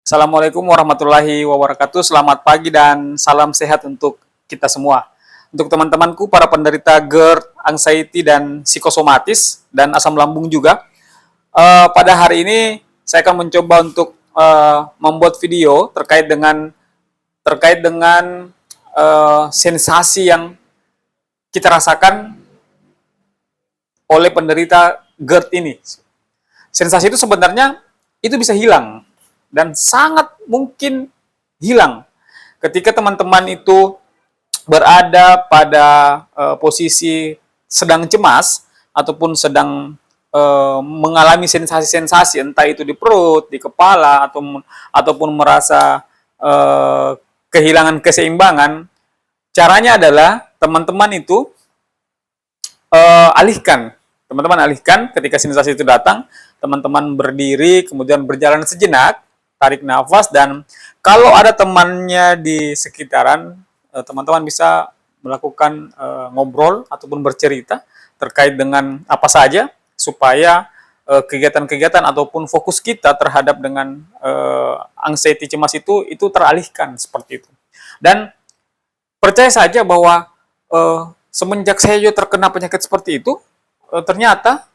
Assalamualaikum warahmatullahi wabarakatuh. Selamat pagi dan salam sehat untuk kita semua. Untuk teman-temanku, para penderita GERD, anxiety, dan psikosomatis, dan asam lambung juga, pada hari ini saya akan mencoba untuk membuat video terkait dengan sensasi yang kita rasakan oleh penderita GERD ini. Sensasi itu sebenarnya itu bisa hilang dan sangat mungkin hilang ketika teman-teman itu berada pada posisi sedang cemas ataupun sedang mengalami sensasi-sensasi, entah itu di perut, di kepala, ataupun merasa kehilangan keseimbangan. Caranya adalah teman-teman alihkan ketika sensasi itu datang, teman-teman berdiri, kemudian berjalan sejenak, tarik nafas, dan kalau ada temannya di sekitaran, teman-teman bisa melakukan ngobrol ataupun bercerita terkait dengan apa saja, supaya kegiatan-kegiatan ataupun fokus kita terhadap dengan anxiety, cemas itu teralihkan seperti itu. Dan percaya saja bahwa semenjak saya juga terkena penyakit seperti itu, ternyata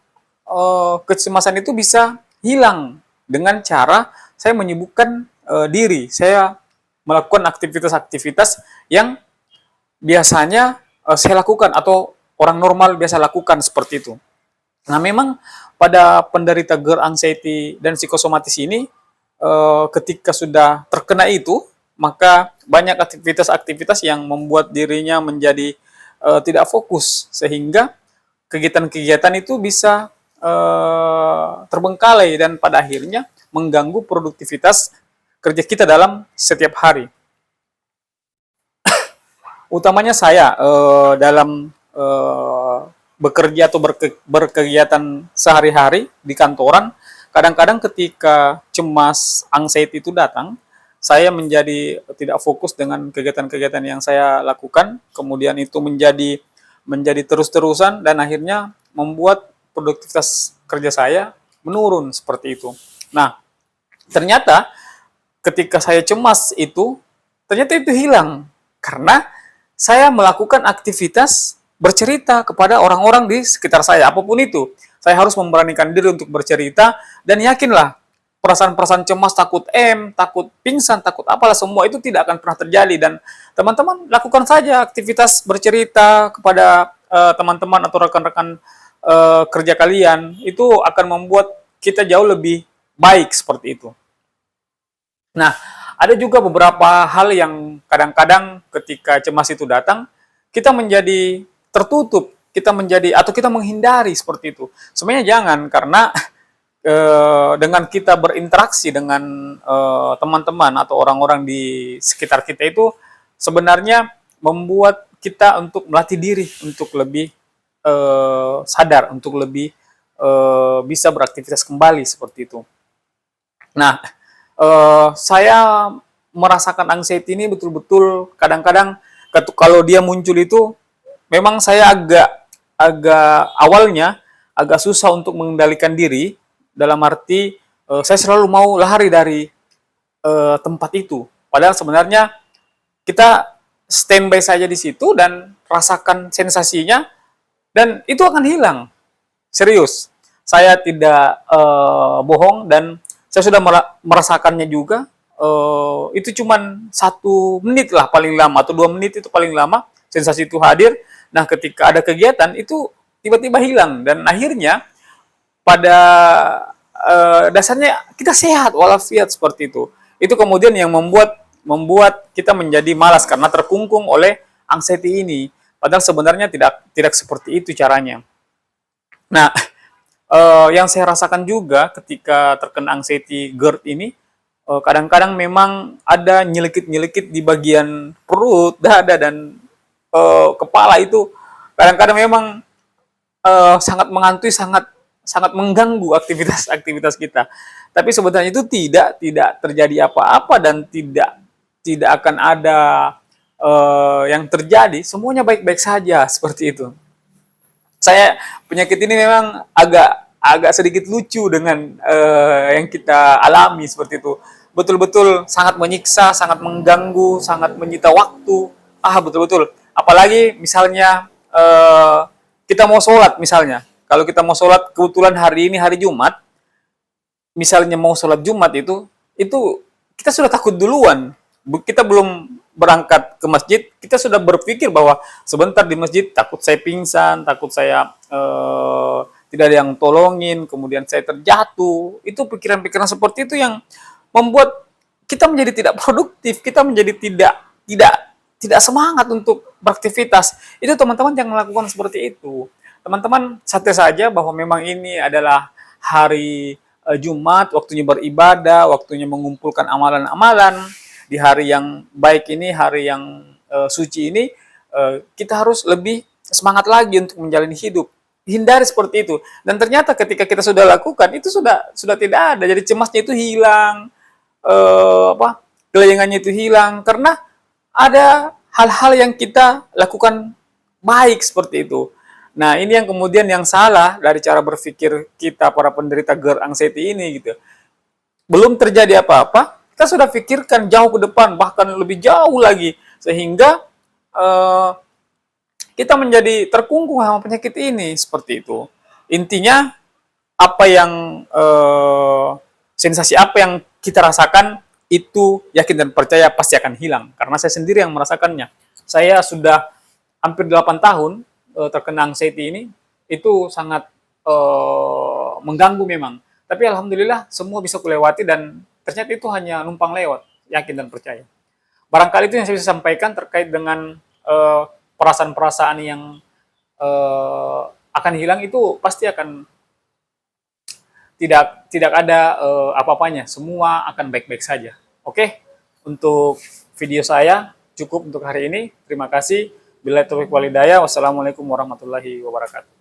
kecemasan itu bisa hilang dengan cara saya menyibukkan diri. Saya melakukan aktivitas-aktivitas yang biasanya saya lakukan atau orang normal biasa lakukan seperti itu. Nah, memang pada penderita GERD, anxiety, dan psikosomatis ini, ketika sudah terkena itu, maka banyak aktivitas-aktivitas yang membuat dirinya menjadi tidak fokus, sehingga kegiatan-kegiatan itu bisa terbengkalai dan pada akhirnya mengganggu produktivitas kerja kita dalam setiap hari. Utamanya saya dalam bekerja atau berkegiatan sehari-hari di kantoran, kadang-kadang ketika cemas, anxiety itu datang, saya menjadi tidak fokus dengan kegiatan-kegiatan yang saya lakukan, kemudian itu menjadi terus-terusan dan akhirnya membuat produktivitas kerja saya menurun seperti itu. Nah, ternyata ketika saya cemas itu, ternyata itu hilang karena saya melakukan aktivitas bercerita kepada orang-orang di sekitar saya, apapun itu. Saya harus memberanikan diri untuk bercerita, dan yakinlah, perasaan-perasaan cemas, takut pingsan, takut apalah, semua itu tidak akan pernah terjadi. Dan teman-teman lakukan saja aktivitas bercerita kepada teman-teman atau rekan-rekan kerja kalian, itu akan membuat kita jauh lebih baik seperti itu. Nah, ada juga beberapa hal yang kadang-kadang ketika cemas itu datang, kita menjadi tertutup, kita menghindari seperti itu. Sebenarnya jangan, karena dengan kita berinteraksi dengan teman-teman atau orang-orang di sekitar kita itu sebenarnya membuat kita untuk melatih diri untuk lebih sadar, untuk lebih bisa beraktivitas kembali seperti itu. Nah, saya merasakan anxiety ini betul-betul kadang-kadang kalau dia muncul itu memang saya agak awalnya agak susah untuk mengendalikan diri, dalam arti saya selalu mau lari dari tempat itu. Padahal sebenarnya kita standby saja di situ dan rasakan sensasinya, dan itu akan hilang. Serius, saya tidak bohong, dan saya sudah merasakannya juga. Itu cuman 1 menit lah paling lama, atau 2 menit itu paling lama sensasi itu hadir. Nah, ketika ada kegiatan itu tiba-tiba hilang, dan akhirnya pada dasarnya kita sehat walafiat seperti itu. Itu kemudian yang membuat kita menjadi malas karena terkungkung oleh anxiety ini. Padahal sebenarnya tidak seperti itu caranya. Nah, yang saya rasakan juga ketika terkena anxiety GERD ini, kadang-kadang memang ada nyelekit-nyelekit di bagian perut, dada, dan kepala itu. Kadang-kadang memang sangat menghantui, sangat sangat mengganggu aktivitas-aktivitas kita. Tapi sebenarnya itu tidak terjadi apa-apa, dan tidak akan ada yang terjadi. Semuanya baik-baik saja seperti itu. Penyakit ini memang agak sedikit lucu dengan yang kita alami seperti itu. betul-betul sangat menyiksa, sangat mengganggu, sangat menyita waktu. Betul-betul. Apalagi misalnya kita mau sholat misalnya. Kalau kita mau sholat, kebetulan hari ini hari Jumat, misalnya mau sholat Jumat itu kita sudah takut duluan. Kita belum berangkat ke masjid, kita sudah berpikir bahwa sebentar di masjid takut saya pingsan, takut saya tidak ada yang tolongin, kemudian saya terjatuh. Itu pikiran-pikiran seperti itu yang membuat kita menjadi tidak produktif, kita menjadi tidak tidak semangat untuk beraktivitas. Itu teman-teman yang melakukan seperti itu. Teman-teman santai saja bahwa memang ini adalah hari Jumat, waktunya beribadah, waktunya mengumpulkan amalan-amalan. Di hari yang baik ini, hari yang suci ini, kita harus lebih semangat lagi untuk menjalani hidup. Hindari seperti itu. Dan ternyata ketika kita sudah lakukan, itu sudah tidak ada. Jadi cemasnya itu hilang, kelayangannya itu hilang, karena ada hal-hal yang kita lakukan baik seperti itu. Nah, ini yang kemudian yang salah dari cara berpikir kita para penderita GERD anxiety ini gitu. Belum terjadi apa-apa, kita sudah pikirkan jauh ke depan, bahkan lebih jauh lagi, sehingga kita menjadi terkungkung sama penyakit ini seperti itu. Intinya apa yang sensasi apa yang kita rasakan itu yakin dan percaya pasti akan hilang, karena saya sendiri yang merasakannya. Saya sudah hampir 8 tahun terkena anxiety ini, itu sangat mengganggu memang. Tapi alhamdulillah semua bisa kulewati dan ternyata itu hanya numpang lewat, yakin dan percaya. Barangkali itu yang saya bisa sampaikan terkait dengan perasaan-perasaan yang akan hilang, itu pasti akan tidak ada apa-apanya, semua akan baik-baik saja. Oke, untuk video saya cukup untuk hari ini. Terima kasih. Billahi taufiq wal hidayah. Wassalamualaikum warahmatullahi wabarakatuh.